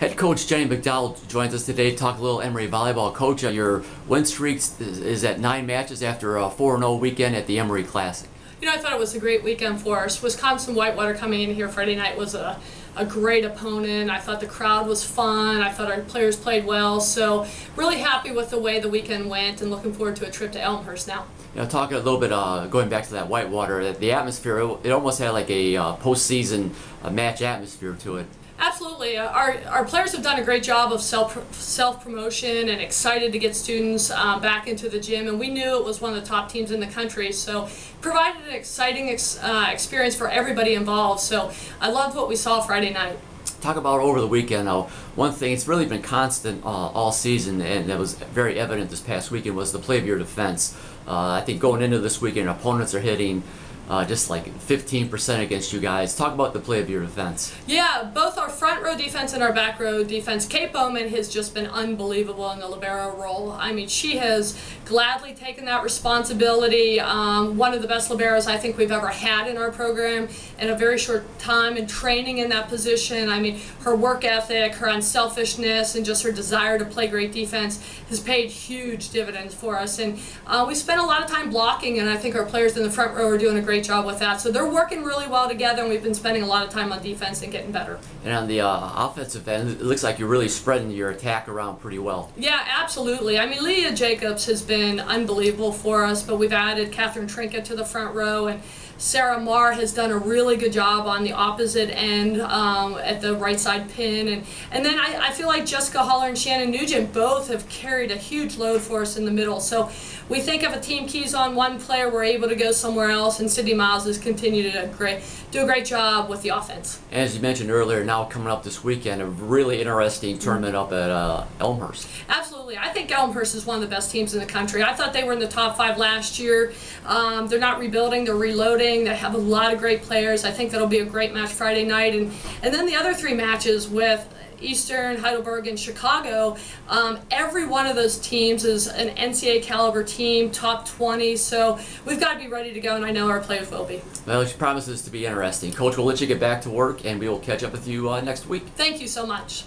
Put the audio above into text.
Head coach Jenny McDowell joins us today to talk a little Emory Volleyball. Coach, your win streak is at 9 matches after a 4-0 weekend at the Emory Classic. You know, I thought it was a great weekend for us. Wisconsin Whitewater coming in here Friday night was a great opponent. I thought the crowd was fun. I thought our players played well. So really happy with the way the weekend went and looking forward to a trip to Elmhurst now. You know, talking a little bit, going back to that Whitewater, the atmosphere, it almost had like a postseason match atmosphere to it. Absolutely. Our players have done a great job of self-promotion and excited to get students back into the gym, and we knew it was one of the top teams in the country, so provided an exciting experience for everybody involved. So I loved what we saw Friday night. Talk about over the weekend. One thing, it's really been constant all season, and that was very evident this past weekend, was the play of your defense. I think going into this weekend, opponents are hitting just like 15% against you guys. Talk about the play of your defense. Yeah, both our front row defense and our back row defense. Kate Bowman has just been unbelievable in the libero role. I mean, she has gladly taken that responsibility. One of the best liberos I think we've ever had in our program in a very short time and training in that position. I mean, her work ethic, her unselfishness, and just her desire to play great defense has paid huge dividends for us. And we spent a lot of time blocking, and I think our players in the front row are doing a great job with that. So they're working really well together, and we've been spending a lot of time on defense and getting better. And on the offensive end, it looks like you're really spreading your attack around pretty well. Yeah, absolutely. I mean, Leah Jacobs has been unbelievable for us, but we've added Catherine Trinket to the front row, and Sarah Marr has done a really good job on the opposite end at the right side pin. And then I feel like Jessica Haller and Shannon Nugent both have carried a huge load for us in the middle. So we think if a team keys on one player, we're able to go somewhere else, and Sydney Miles has continued to do a great job with the offense. As you mentioned earlier, now coming up this weekend, a really interesting tournament up at Elmhurst. Absolutely. I think Elmhurst is one of the best teams in the country. I thought they were in the top 5 last year. They're not rebuilding, they're reloading. They have a lot of great players. I think that'll be a great match Friday night. And then the other 3 matches with Eastern, Heidelberg, and Chicago, every one of those teams is an NCAA caliber team, top 20, so we've got to be ready to go, and I know our players will be. Well, she promises to be interesting. Coach, we'll let you get back to work, and we will catch up with you next week. Thank you so much.